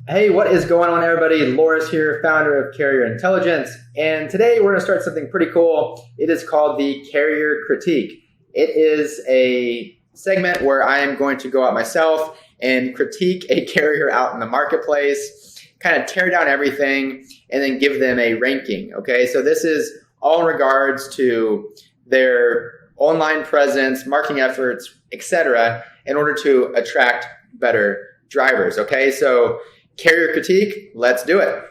Hey, what is going on, everybody? Loris here, founder of Carrier Intelligence. And today we're going to start something pretty cool. It is called the Carrier Critique. It is a segment where I am going to go out myself and critique a carrier out in the marketplace, kind of tear down everything, and then give them a ranking. Okay, so this is all in regards to their online presence, marketing efforts, etc., in order to attract better drivers. Okay, so Carrier Critique, let's do it.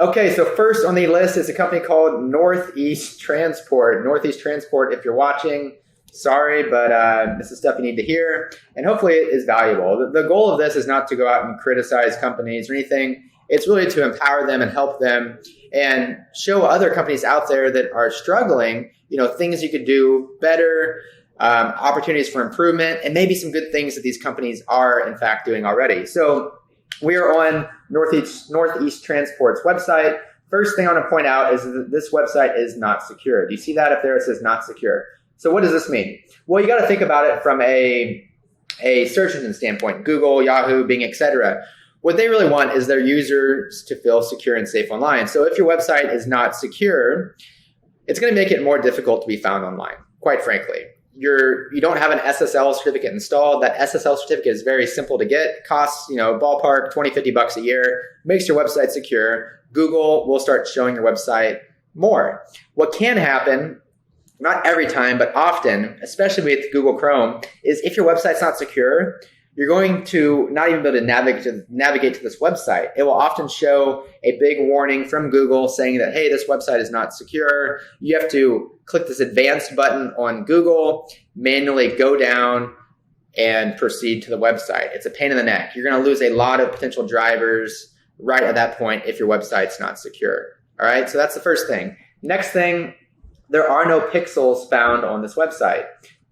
Okay, so first on the list is a company called Northeast Transport. Northeast Transport, if you're watching, sorry, but this is stuff you need to hear, and hopefully it is valuable. The goal of this is not to go out and criticize companies or anything. It's really to empower them and help them and show other companies out there that are struggling, things you could do better, opportunities for improvement, and maybe some good things that these companies are, in fact, doing already. So we are on Northeast Transport's website. First thing I want to point out is that this website is not secure. Do you see that up there? It says not secure. So what does this mean? Well, you got to think about it from a search engine standpoint, Google, Yahoo, Bing, etc. What they really want is their users to feel secure and safe online. So if your website is not secure, it's going to make it more difficult to be found online, quite frankly. You don't have an SSL certificate installed. That SSL certificate is very simple to get. Costs, ballpark $20-$50 a year. Makes your website secure. Google will start showing your website more. What can happen, not every time, but often, especially with Google Chrome, is if your website's not secure, you're going to not even be able to navigate to this website. It will often show a big warning from Google saying that, hey, this website is not secure. You have to click this advanced button on Google, manually go down and proceed to the website. It's a pain in the neck. You're going to lose a lot of potential drivers right at that point if your website's not secure. All right, so that's the first thing. Next thing, there are no pixels found on this website.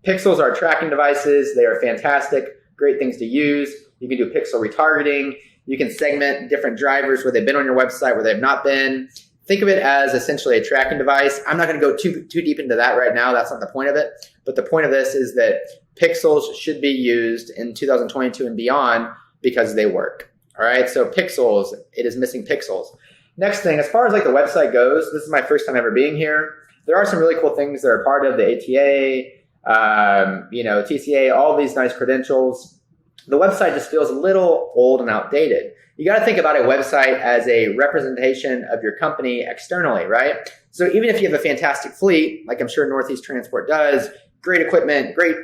Pixels are tracking devices. They are fantastic. Great things to use. You can do pixel retargeting. You can segment different drivers where they've been on your website, where they've not been. Think of it as essentially a tracking device. I'm not going to go too deep into that right now. That's not the point of it. But the point of this is that pixels should be used in 2022 and beyond because they work. All right. So pixels, it is missing pixels. Next thing, as far as like the website goes, this is my first time ever being here. There are some really cool things that are part of the ATA, TCA, all these nice credentials. The website just feels a little old and outdated. You got to think about a website as a representation of your company externally, right? So even if you have a fantastic fleet, like I'm sure Northeast Transport does, great equipment, great,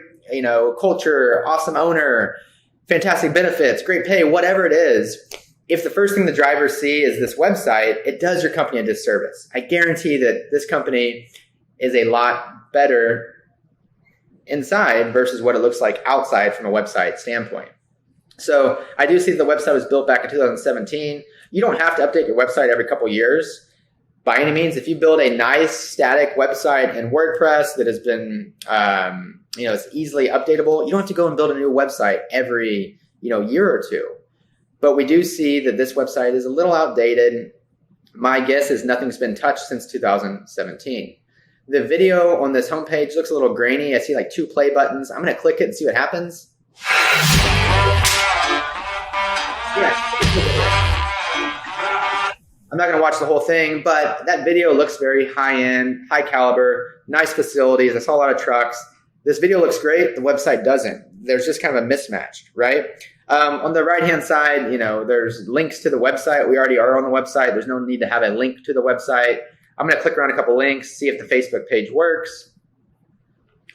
culture, awesome owner, fantastic benefits, great pay, whatever it is, if the first thing the drivers see is this website, it does your company a disservice. I guarantee that this company is a lot better inside versus what it looks like outside from a website standpoint. So I do see the website was built back in 2017. You don't have to update your website every couple of years by any means. If you build a nice static website in WordPress that has been, it's easily updatable, you don't have to go and build a new website every, year or two. But we do see that this website is a little outdated. My guess is nothing's been touched since 2017. The video on this homepage looks a little grainy. I see like 2 play buttons. I'm going to click it and see what happens. Yeah. I'm not going to watch the whole thing, but that video looks very high-end, high caliber, nice facilities. I saw a lot of trucks. This video looks great. The website doesn't. There's just kind of a mismatch, right? On the right-hand side, there's links to the website. We already are on the website. There's no need to have a link to the website. I'm going to click around a couple links, see if the Facebook page works.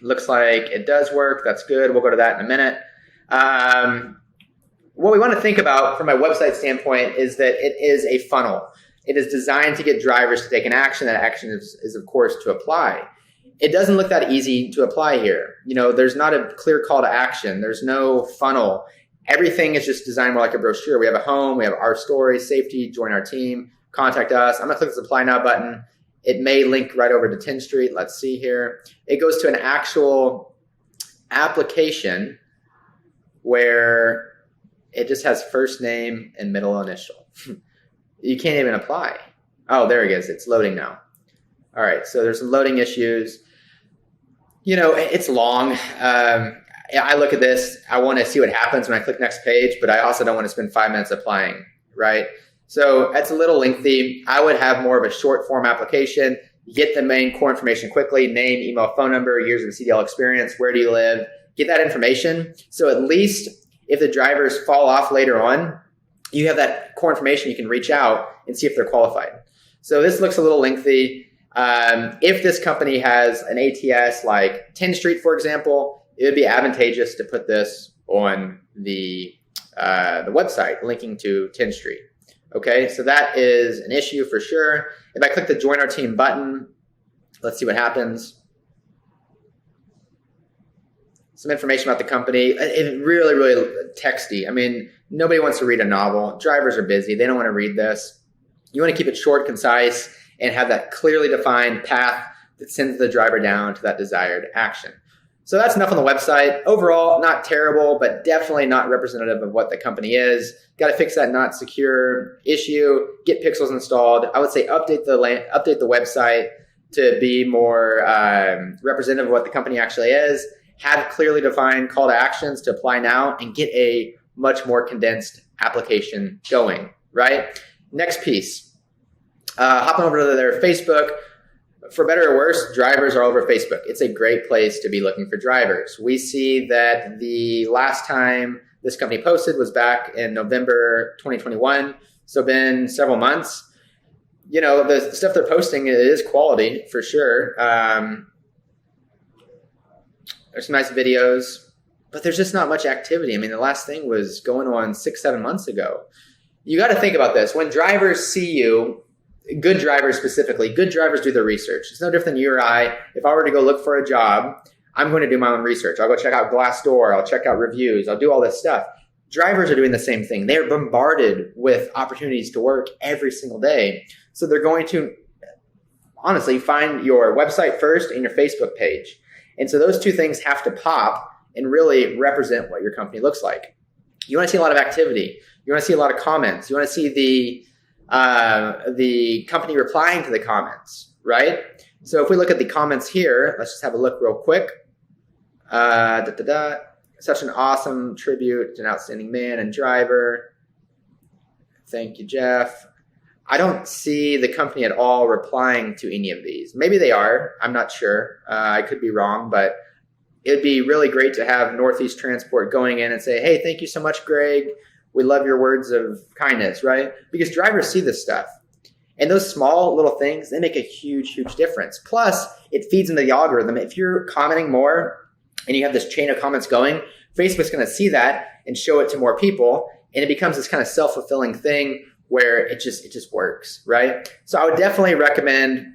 Looks like it does work. That's good. We'll go to that in a minute. What we want to think about from a website standpoint is that it is a funnel. It is designed to get drivers to take an action. That action is of course, to apply. It doesn't look that easy to apply here. There's not a clear call to action. There's no funnel. Everything is just designed more like a brochure. We have a home. We have our story, safety, join our team, contact us. I'm going to click this apply now button. It may link right over to 10th Street. Let's see here. It goes to an actual application where it just has first name and middle initial. You can't even apply. Oh, there it is. It's loading now. All right. So there's some loading issues. It's long. I look at this, I want to see what happens when I click next page, but I also don't want to spend 5 minutes applying, right? So that's a little lengthy. I would have more of a short form application. Get the main core information quickly: name, email, phone number, years of CDL experience, where do you live? Get that information. So at least if the drivers fall off later on, you have that core information. You can reach out and see if they're qualified. So this looks a little lengthy. If this company has an ATS like 10th Street, for example, it would be advantageous to put this on the website linking to 10th Street. Okay, so that is an issue for sure. If I click the Join Our Team button, let's see what happens. Some information about the company. It really, really texty. I mean, nobody wants to read a novel. Drivers are busy. They don't want to read this. You want to keep it short, concise, and have that clearly defined path that sends the driver down to that desired action. So that's enough on the website. Overall, not terrible, but definitely not representative of what the company is. Got to fix that not secure issue. Get pixels installed. I would say update the website to be more representative of what the company actually is. Have clearly defined call to actions to apply now, and get a much more condensed application going, right? Next piece. Hopping over to their Facebook. For better or worse, drivers are all over Facebook. It's a great place to be looking for drivers. We see that the last time this company posted was back in November 2021. So been several months. You know, the stuff they're posting is quality for sure. There's some nice videos, but there's just not much activity. I mean, the last thing was going on 6-7 months ago. You got to think about this. When drivers see you, good drivers specifically, good drivers do their research. It's no different than you or I. If I were to go look for a job, I'm going to do my own research. I'll go check out Glassdoor. I'll check out reviews. I'll do all this stuff. Drivers are doing the same thing. They're bombarded with opportunities to work every single day. So they're going to, honestly, find your website first and your Facebook page. And so those two things have to pop and really represent what your company looks like. You want to see a lot of activity. You want to see a lot of comments. You want to see the company replying to the comments, right? So if we look at the comments here, let's just have a look real quick. Such an awesome tribute to an outstanding man and driver. Thank you, Jeff. I don't see the company at all replying to any of these. Maybe they are. I'm not sure. I could be wrong, but it'd be really great to have Northeast Transport going in and say, hey, thank you so much, Greg. We love your words of kindness, right? Because drivers see this stuff. And those small little things, they make a huge, huge difference. Plus, it feeds into the algorithm. If you're commenting more and you have this chain of comments going, Facebook's going to see that and show it to more people. And it becomes this kind of self-fulfilling thing where it just works, right? So I would definitely recommend,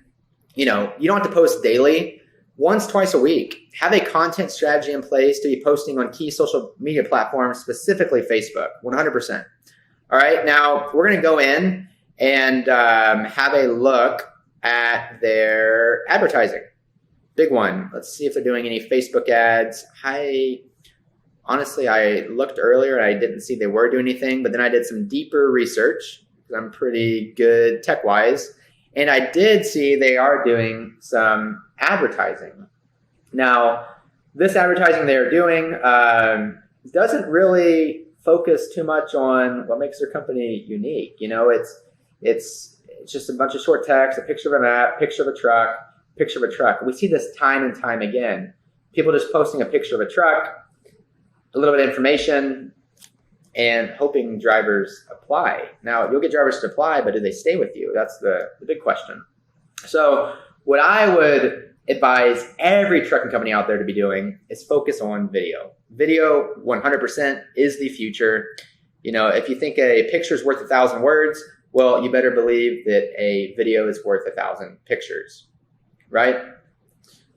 you don't have to post daily. Once, twice a week, have a content strategy in place to be posting on key social media platforms, specifically Facebook, 100%. All right, now we're going to go in and have a look at their advertising. Big one. Let's see if they're doing any Facebook ads. Honestly, I looked earlier and I didn't see they were doing anything, but then I did some deeper research because I'm pretty good tech-wise. And I did see they are doing some advertising. Now, this advertising they're doing doesn't really focus too much on what makes their company unique. It's just a bunch of short text, a picture of a map, picture of a truck. We see this time and time again. People just posting a picture of a truck, a little bit of information, and hoping drivers apply. Now, you'll get drivers to apply, but do they stay with you? That's the big question. So what I would advise every trucking company out there to be doing is focus on video. Video 100% is the future. If you think a picture is worth 1,000 words, well, you better believe that a video is worth 1,000 pictures, right?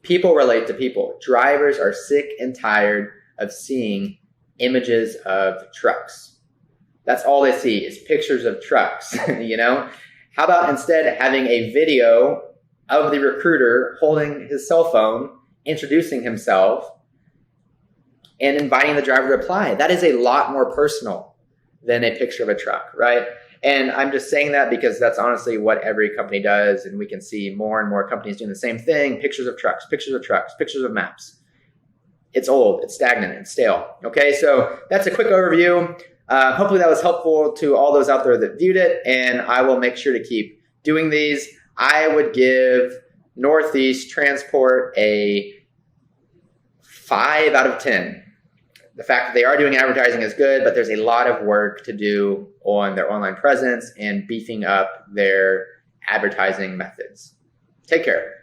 People relate to people. Drivers are sick and tired of seeing images of trucks. That's all they see is pictures of trucks, How about instead having a video of the recruiter holding his cell phone, introducing himself, and inviting the driver to apply? That is a lot more personal than a picture of a truck, right? And I'm just saying that because that's honestly what every company does, and we can see more and more companies doing the same thing, pictures of trucks, pictures of maps. it's old, it's stagnant, it's stale. Okay, so that's a quick overview. Hopefully that was helpful to all those out there that viewed it, and I will make sure to keep doing these. I would give Northeast Transport a 5 out of 10. The fact that they are doing advertising is good, but there's a lot of work to do on their online presence and beefing up their advertising methods. Take care.